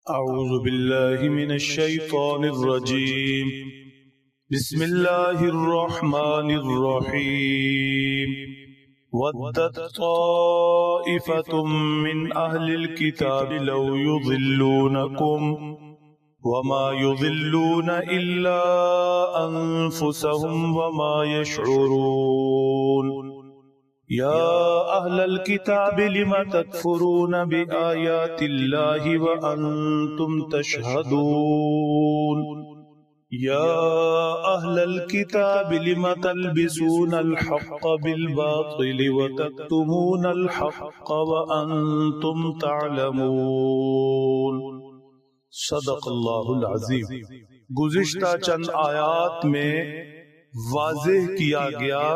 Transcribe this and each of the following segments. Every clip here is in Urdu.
أعوذ بالله من الشيطان الرجيم. بسم الله الرحمن الرحيم. ودت طائفة من أهل الكتاب لو يضلونكم وما يضلون إلا أنفسهم وما يشعرون. يا أهل الكتاب لم تكفرون بآيات الله وأنتم تشهدون. يا أهل الكتاب لم تلبسون الحق بالباطل وتكتمون الحق وأنتم تعلمون. صدق اللہ العظیم. گزشتہ چند آیات میں واضح کیا گیا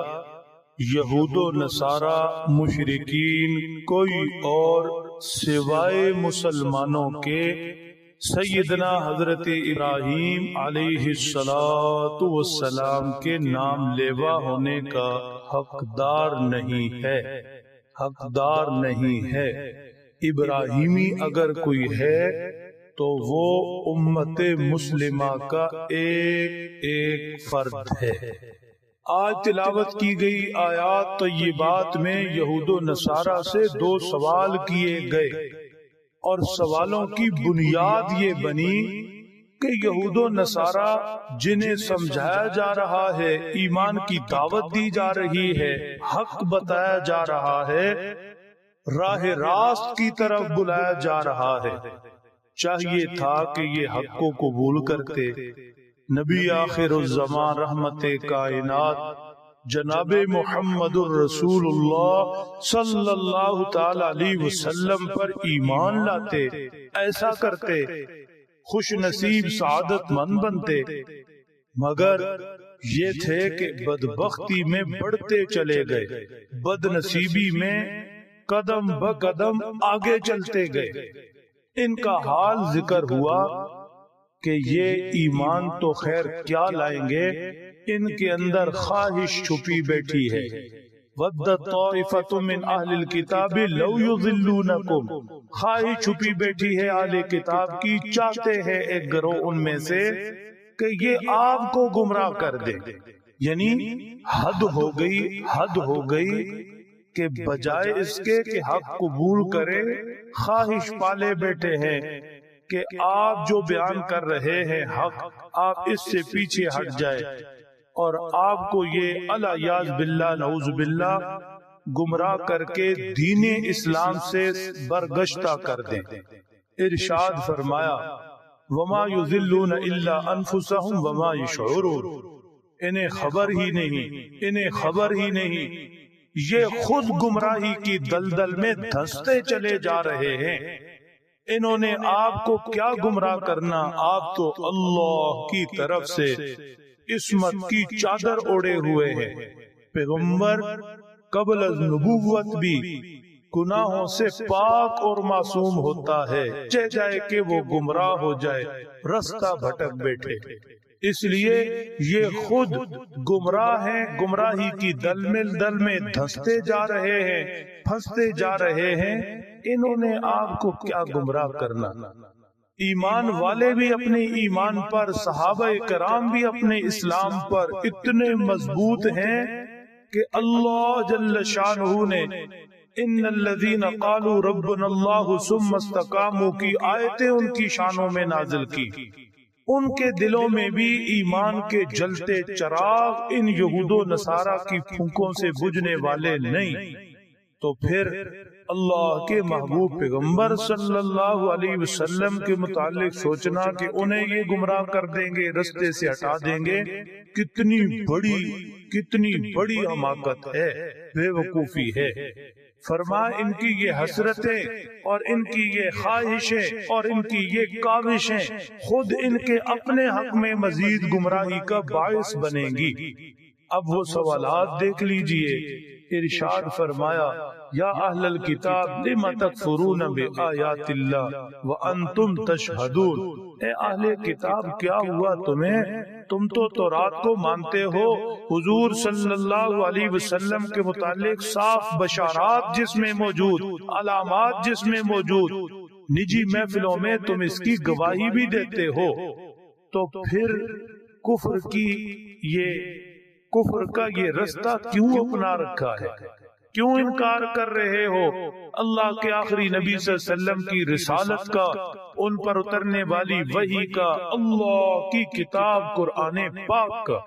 یہود و نصارہ مشرکین کوئی اور سوائے مسلمانوں کے سیدنا حضرت ابراہیم علیہ السلام کے نام لیوا ہونے کا حقدار نہیں ہے. ابراہیمی اگر کوئی ہے تو وہ امت مسلمہ کا ایک فرد ہے. آج تلاوت کی گئی آیات طیبات میں یہود و نصارہ سے دو سوال کیے گئے اور سوالوں کی بنیاد یہ بنی کہ یہود و نصارہ جنہیں سمجھایا جا رہا ہے، ایمان کی دعوت دی جا رہی ہے، حق بتایا جا رہا ہے، راہ راست کی طرف بلایا جا رہا ہے، چاہیے تھا کہ یہ حق کو قبول کرتے. نبی آخر الزمان رحمت کائنات جناب محمد الرسول اللہ صلی اللہ تعالی علیہ وسلم پر ایمان لاتے، ایسا کرتے، خوش نصیب سعادت مند بنتے. مگر یہ تھے کہ بدبختی میں بڑھتے چلے گئے، بد نصیبی میں قدم بقدم آگے چلتے گئے. ان کا حال ذکر ہوا کہ یہ ایمان تو خیر کیا لائیں گے، ان کے اندر خواہش چھپی بیٹھی ہے. وَدَّتْ طَائِفَةٌ مِّنْ أَهْلِ الْكِتَابِ لَوْ يُضِلُّونَكُمْ. خواہش چھپی بیٹھی ہے اہل کتاب کی، چاہتے ہیں ایک گروہ ان میں سے کہ یہ آپ کو گمراہ کر دیں. یعنی حد ہو گئی کہ بجائے اس کے کہ حق قبول کرے، خواہش پالے بیٹھے ہیں کہ آپ جو بیان کر رہے ہیں حق، آپ اس سے پیچھے ہٹ جائے اور آپ کو یہ الیاذ باللہ نعوذ باللہ گمراہ کر کے دین اسلام سے برگشتہ کر دیں. ارشاد فرمایا وما یضلون الا انفسهم وما یشعرون. انہیں خبر ہی نہیں یہ خود گمراہی کی دلدل میں دھنستے چلے جا رہے ہیں. انہوں نے آپ کو کیا گمراہ کرنا، آپ تو اللہ کی طرف سے عصمت کی چادر اوڑے ہوئے ہیں. پیغمبر قبل از نبوت بھی گناہوں سے پاک اور معصوم ہوتا ہے، چاہے کہ وہ گمراہ ہو جائے، رستہ بھٹک بیٹھے. اس لیے یہ خود گمراہ ہیں، گمراہی کی دل میں دھنستے جا رہے ہیں، پھنستے جا رہے ہیں. انہوں نے آپ کو کیا گمراہ کرنا. ایمان والے بھی اپنے ایمان پر، صحابہ کرام بھی اپنے اسلام پر اتنے مضبوط ہیں کہ اللہ جل شانہ نے ان الذین قالوا ربنا اللہ ثم استقاموا کی آیتیں ان کی شانوں میں نازل کی. ان کے دلوں میں بھی ایمان کے جلتے چراغ ان یہود و نصارہ کی پھونکوں سے بجھنے والے نہیں. تو پھر اللہ کے محبوب پیغمبر صلی اللہ علیہ وسلم کے متعلق سوچنا کہ انہیں یہ گمراہ کر دیں گے، رستے سے ہٹا دیں گے، کتنی بڑی حماقت ہے، بے وقوفی ہے. فرمایا ان کی یہ حسرتیں اور ان کی یہ خواہشیں اور ان کی یہ کاوشیں خود ان کے اپنے حق میں مزید گمراہی کا باعث بنیں گی. اب وہ سوالات دیکھ لیجئے. ارشاد فرمایا یا اہل الکتاب لم تکفرون بآیات اللہ وانتم تشہدون. اے اہل کتاب کیا ہوا تمہیں، تم تو تورات کو مانتے ہو، حضور صلی اللہ علیہ وسلم کے متعلق صاف بشارات جس میں موجود، علامات جس میں موجود، نجی محفلوں میں تم اس کی گواہی بھی دیتے ہو، تو پھر کفر کا یہ رستہ کیوں اپنا رکھا ہے؟ کیوں انکار کر رہے ہو اللہ کے آخری نبی صلی اللہ علیہ وسلم کی رسالت کا، ان پر اترنے والی وحی کا، اللہ کی کتاب قرآن پاک کا؟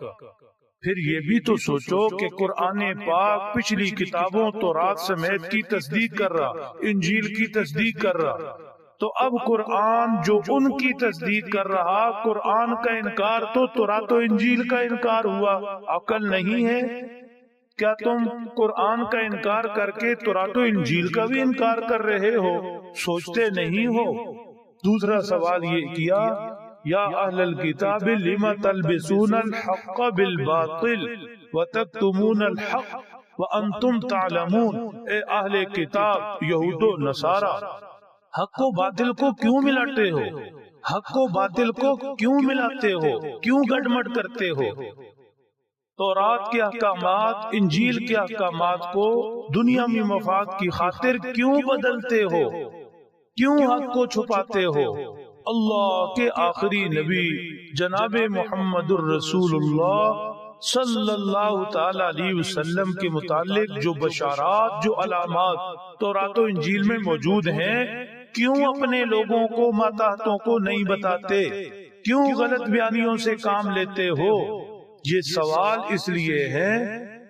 پھر یہ بھی تو سوچو کہ قرآن پاک پچھلی کتابوں تورات سمیت کی تصدیق کر رہا، انجیل کی تصدیق کر رہا، تو اب قرآن جو ان کی تصدیق کر رہا، قرآن کا انکار تو تورات و انجیل کا انکار ہوا۔ عقل نہیں ہے؟ کیا تم قرآن کا انکار کر کے تورات و انجیل کا بھی انکار کر رہے ہو؟ سوچتے نہیں ہو؟ دوسرا سوال یہ کیا، یا اہل الکتاب لم تلبسون الحق بالباطل وتکتمون الحق وانتم تعلمون، اے اہل کتاب یہود و نصارہ، حق و باطل کو کیوں ملاتے ہو؟ حق و باطل کو کیوں ملاتے ہو؟ کیوں گڈمڈ کرتے ہو؟ تورات کے احکامات، انجیل کے احکامات کو دنیاوی مفاد کی خاطر کیوں بدلتے ہو؟ کیوں حق کو چھپاتے ہو؟ اللہ کے آخری نبی جناب محمد الرسول اللہ صلی اللہ تعالی علیہ وسلم کے متعلق جو بشارات، جو علامات تورات و انجیل میں موجود ہیں، کیوں اپنے لوگوں کو، ماتحتوں کو نہیں بتاتے؟ کیوں غلط بیانیوں سے کام لیتے ہو؟ یہ سوال اس لیے ہے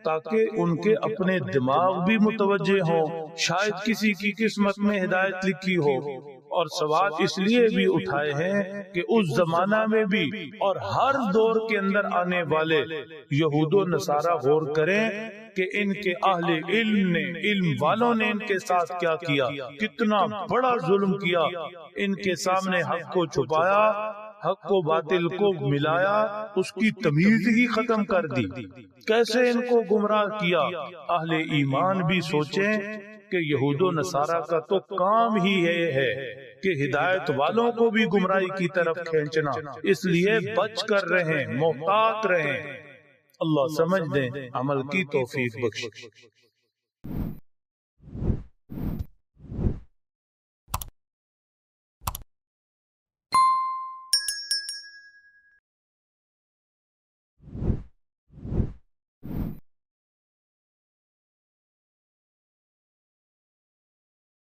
تاکہ ان کے اپنے دماغ بھی متوجہ ہوں، شاید کسی کی قسمت میں ہدایت لکھی ہو، اور سوال اس لیے بھی اٹھائے ہیں کہ اس زمانہ میں بھی اور ہر دور کے اندر آنے والے یہود و نصارہ غور کریں کہ ان کے اہل علم نے، علم والوں نے ان کے ساتھ کیا کیا، کتنا بڑا ظلم کیا، ان کے سامنے حق کو چھپایا، حق و باطل کو ملایا، اس کی تمیز ہی ختم کر دی، کیسے ان کو گمراہ کیا۔ اہل ایمان بھی سوچیں کہ یہود و نصارہ کا تو کام ہی ہے کہ ہدایت والوں کو بھی گمراہی کی طرف کھینچنا، اس لیے بچ کر رہیں، محتاط رہیں۔ اللہ سمجھ دیں، عمل کی توفیق بخشے۔